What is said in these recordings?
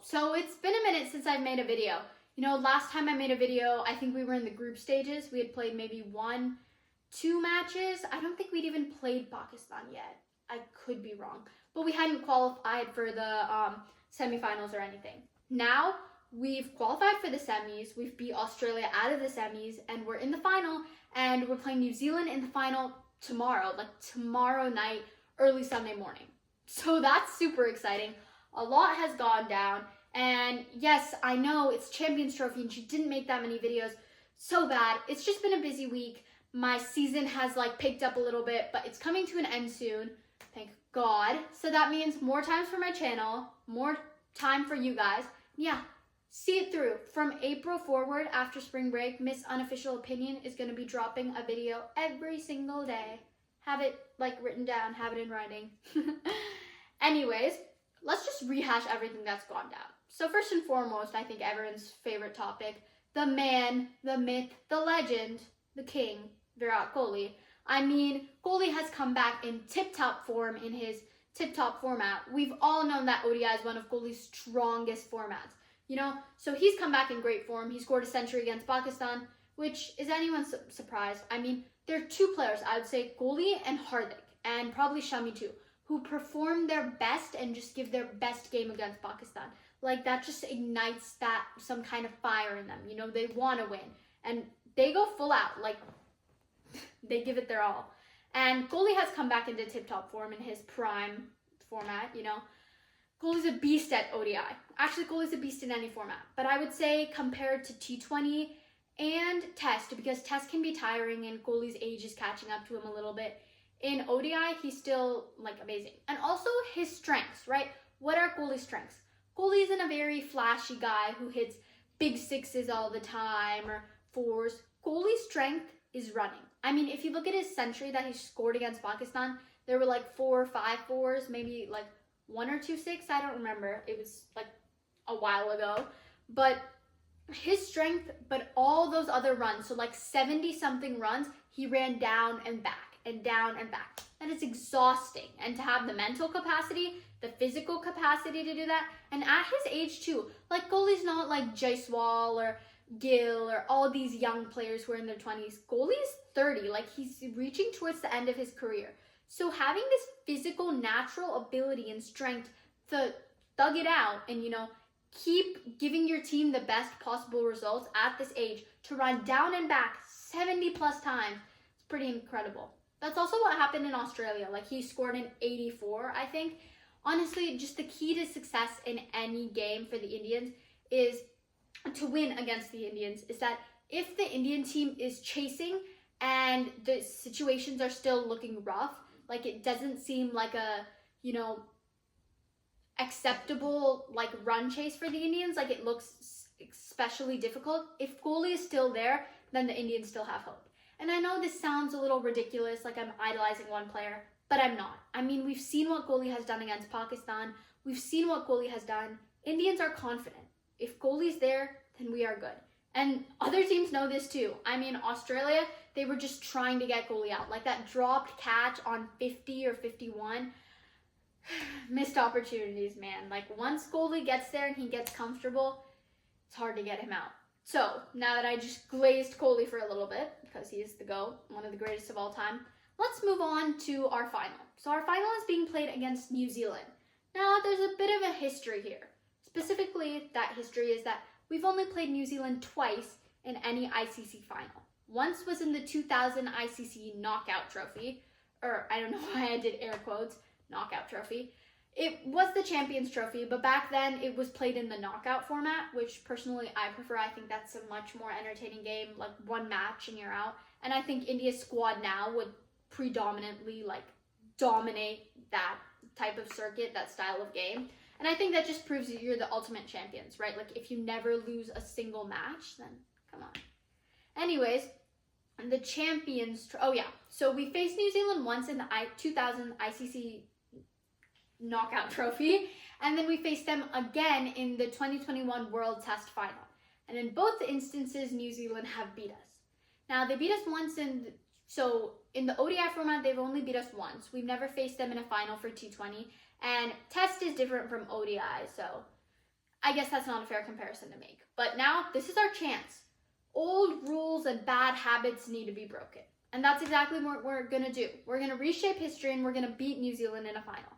So it's been a minute since I've made a video. Last time I made a video, I think we were in the group stages. We had played maybe 1-2 matches. I don't think we'd even played Pakistan yet. I could be wrong. But we hadn't qualified for the semifinals or anything. Now, we've qualified for the semis. We've beat Australia out of the semis, and we're in the final, and we're playing New Zealand in the final tomorrow night, early Sunday morning. So that's super exciting. A lot has gone down, and yes, I know it's Champions Trophy and she didn't make that many videos. So bad. It's just been a busy week. My season has picked up a little bit, but it's coming to an end soon. Thank God. So that means more times for my channel, more time for you guys. Yeah, see it through. From April forward, after spring break, Miss Unofficial Opinion is going to be dropping a video every single day. Have it written down, have it in writing. Anyways, let's just rehash everything that's gone down. So first and foremost, I think everyone's favorite topic, the man, the myth, the legend, the king, Virat Kohli. I mean, Kohli has come back in tip-top form in his tip-top format. We've all known that ODI is one of Kohli's strongest formats, So he's come back in great form. He scored a century against Pakistan, which is anyone's surprise. I mean, there are two players, I would say Kohli and Hardik, and probably Shami too, who perform their best and just give their best game against Pakistan. That just ignites some kind of fire in them. They want to win. And they go full out. They give it their all. And Kohli has come back into tip-top form in his prime format, Kohli's a beast at ODI. Actually, Kohli's a beast in any format. But I would say compared to T20 and Test, because Test can be tiring and Kohli's age is catching up to him a little bit, in ODI, he's still amazing. And also his strengths, right? What are Kohli's strengths? Kohli isn't a very flashy guy who hits big sixes all the time or fours. Kohli's strength is running. I mean, if you look at his century that he scored against Pakistan, there were 4 or 5 fours, maybe 1 or 2 6. I don't remember. It was a while ago. But his strength, but all those other runs, so 70 something runs, he ran down and back and down and back. And it's exhausting. And to have the mental capacity, the physical capacity to do that, and at his age too, Kohli's not like Jaiswal or Gill or all these young players who are in their 20s. Kohli's 30, he's reaching towards the end of his career. So having this physical, natural ability and strength to thug it out and, keep giving your team the best possible results at this age, to run down and back 70 plus times, it's pretty incredible. That's also what happened in Australia. He scored an 84, I think. Honestly, just the key to success in any game for the Indians is to win against the Indians is that if the Indian team is chasing and the situations are still looking rough, it doesn't seem like a, acceptable run chase for the Indians, it looks especially difficult. If Kohli is still there, then the Indians still have hope. And I know this sounds a little ridiculous, I'm idolizing one player, but I'm not. I mean, we've seen what Kohli has done against Pakistan. We've seen what Kohli has done. Indians are confident. If Kohli's there, then we are good. And other teams know this too. I mean, Australia, they were just trying to get Kohli out. That dropped catch on 50 or 51. Missed opportunities, man. Once Kohli gets there and he gets comfortable, it's hard to get him out. So, now that I just glazed Kohli for a little bit, because he is the GOAT, one of the greatest of all time, let's move on to our final. So our final is being played against New Zealand. Now, there's a bit of a history here. Specifically, that history is that we've only played New Zealand twice in any ICC final. Once was in the 2000 ICC Knockout Trophy, or I don't know why I did air quotes, Knockout Trophy. It was the Champions Trophy, but back then it was played in the knockout format, which personally I prefer. I think that's a much more entertaining game, one match and you're out. And I think India's squad now would predominantly dominate that type of circuit, that style of game. And I think that just proves that you're the ultimate champions, right? If you never lose a single match, then come on. Anyways, the Champions, so we faced New Zealand once in the 2000 ICC Knockout Trophy, and then we faced them again in the 2021 World Test Final. And in both instances, New Zealand have beat us. Now, they beat us once in the ODI format, they've only beat us once. We've never faced them in a final for T20, and Test is different from ODI, so I guess that's not a fair comparison to make. But now, this is our chance. Old rules and bad habits need to be broken. And that's exactly what we're going to do. We're going to reshape history and we're going to beat New Zealand in a final.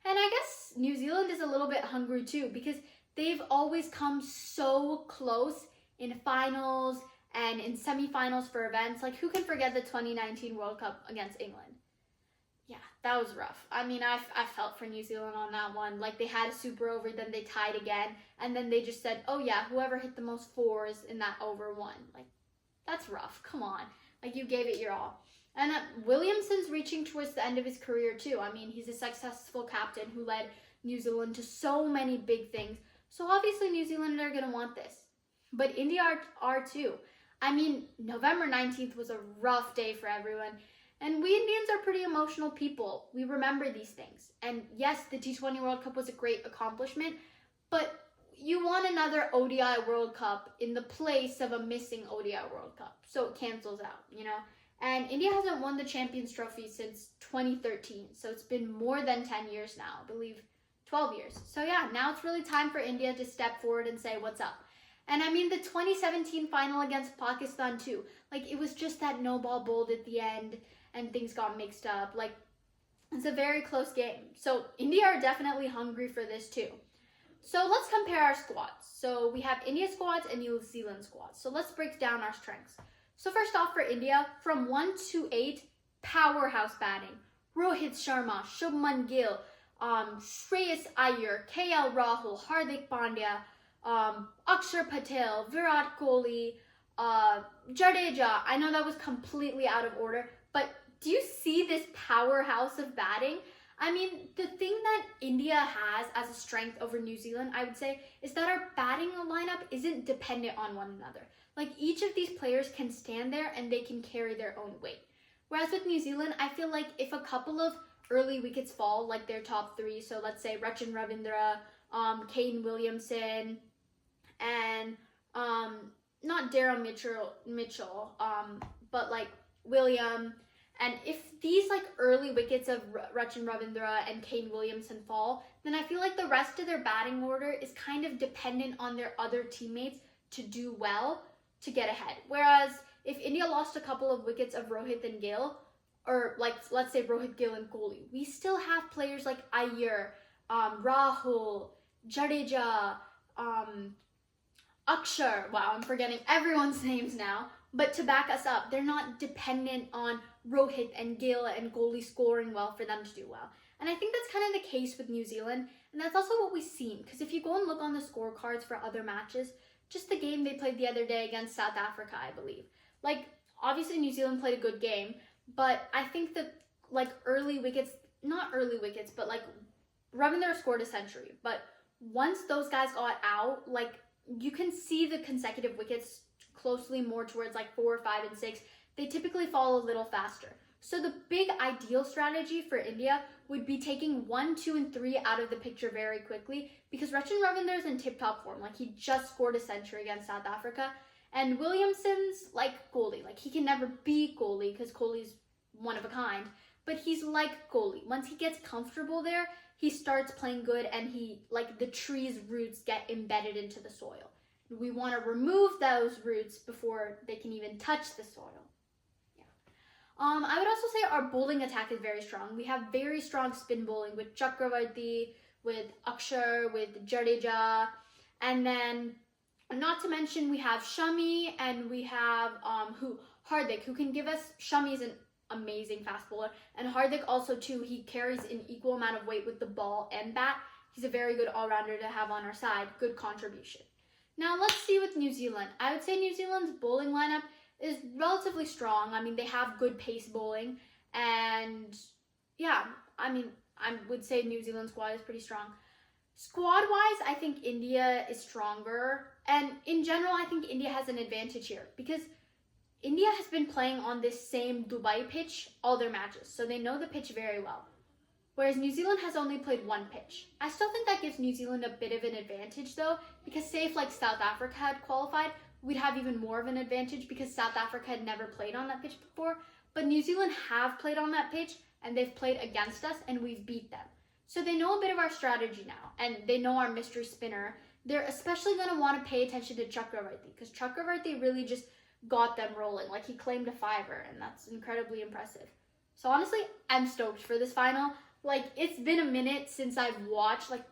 And I guess New Zealand is a little bit hungry too, because they've always come so close in finals and in semifinals for events. Like, who can forget the 2019 World Cup against England? Yeah, that was rough. I mean, I felt for New Zealand on that one. Like, they had a super over, then they tied again, and then they just said, oh yeah, whoever hit the most fours in that over won. Like, that's rough. Come on. Like, you gave it your all. And Williamson's reaching towards the end of his career too. I mean, he's a successful captain who led New Zealand to so many big things. So obviously New Zealand are going to want this. But India are too. I mean, November 19th was a rough day for everyone. And we Indians are pretty emotional people. We remember these things. And yes, the T20 World Cup was a great accomplishment, but you won another ODI World Cup in the place of a missing ODI World Cup. So it cancels out, you know? And India hasn't won the Champions Trophy since 2013. So it's been more than 10 years now, I believe 12 years. So yeah, now it's really time for India to step forward and say, what's up? And I mean, the 2017 final against Pakistan too. Like, it was just that no ball bowled at the end and things got mixed up. Like, it's a very close game. So India are definitely hungry for this too. So let's compare our squads. So we have India squads and New Zealand squads. So let's break down our strengths. So first off, for India, from 1 to 8, powerhouse batting. Rohit Sharma, Shubman Gill, Shreyas Iyer, KL Rahul, Hardik Pandya, Akshar Patel, Virat Kohli, Jadeja. I know that was completely out of order, but do you see this powerhouse of batting? I mean, the thing that India has as a strength over New Zealand, I would say, is that our batting lineup isn't dependent on one another. Like, each of these players can stand there and they can carry their own weight. Whereas with New Zealand, I feel like if a couple of early wickets fall, like their top 3, so let's say Rachin Ravindra, Kane Williamson, and not Daryl Mitchell, but like William. And if these like early wickets of Rachin Ravindra and Kane Williamson fall, then I feel like the rest of their batting order is kind of dependent on their other teammates to do well to get ahead. Whereas if India lost a couple of wickets of Rohit and Gill, or like let's say Rohit, Gill and Kohli, we still have players like Iyer, Rahul, Jadeja, Akshar. Wow, I'm forgetting everyone's names now. But to back us up, they're not dependent on Rohit and Gill and Kohli scoring well for them to do well. And I think that's kind of the case with New Zealand. And that's also what we've seen. Because if you go and look on the scorecards for other matches, just the game they played the other day against South Africa, I believe. Like, obviously New Zealand played a good game. But I think that, like, early wickets, not early wickets, but, like, Ravindra scored a century. But once those guys got out, like, you can see the consecutive wickets closely more towards like 4, 5, and 6. They typically fall a little faster. So the big ideal strategy for India would be taking 1, 2, and 3 out of the picture very quickly, because Rachin Ravindra is in tip-top form. Like, he just scored a century against South Africa. And Williamson's like Kohli. Like, he can never be Kohli because Kohli's one of a kind. But he's like Kohli. Once he gets comfortable there, he starts playing good and he, like, the tree's roots get embedded into the soil. We want to remove those roots before they can even touch the soil. Yeah. I would also say our bowling attack is very strong. We have very strong spin bowling with Chakravarti, with Akshar, with Jadeja, and then not to mention we have Shami and we have Hardik, who can give us. Shami is an amazing fast bowler, and Hardik also too. He carries an equal amount of weight with the ball and bat. He's a very good all-rounder to have on our side. Good contribution. Now, let's see with New Zealand. I would say New Zealand's bowling lineup is relatively strong. I mean, they have good pace bowling. And, yeah, I mean, I would say New Zealand's squad is pretty strong. Squad-wise, I think India is stronger. And, in general, I think India has an advantage here. Because India has been playing on this same Dubai pitch all their matches. So they know the pitch very well. Whereas New Zealand has only played one pitch. I still think that gives New Zealand a bit of an advantage though, because say if like South Africa had qualified, we'd have even more of an advantage because South Africa had never played on that pitch before. But New Zealand have played on that pitch and they've played against us and we've beat them. So they know a bit of our strategy now and they know our mystery spinner they're especially going to want to pay attention to Chakravarti, because Chakravarti really just got them rolling. Like, he claimed a fiver, and that's incredibly impressive. So honestly, I'm stoked for this final. Like, it's been a minute since I've watched like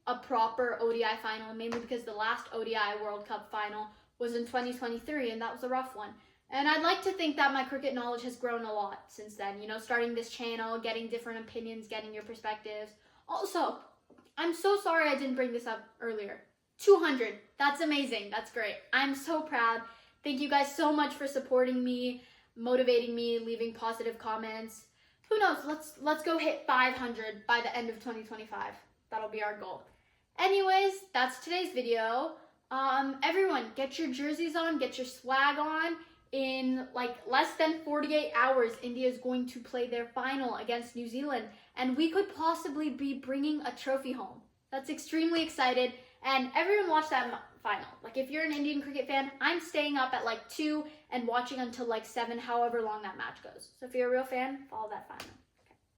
a proper ODI final, mainly because the last ODI World Cup final was in 2023, and that was a rough one. And I'd like to think that my cricket knowledge has grown a lot since then, you know, starting this channel, getting different opinions, getting your perspectives. Also, I'm so sorry I didn't bring this up earlier. 200, that's amazing, that's great. I'm so proud. Thank you guys so much for supporting me, motivating me, leaving positive comments. Who knows, let's go hit 500 by the end of 2025. That'll be our goal. Anyways, that's today's video. Everyone, get your jerseys on, get your swag on. In like less than 48 hours, India is going to play their final against New Zealand, and we could possibly be bringing a trophy home. That's extremely excited, and everyone watch that final. Like, if you're an Indian cricket fan, I'm staying up at like 2 and watching until like 7, however long that match goes. So if you're a real fan, follow that final.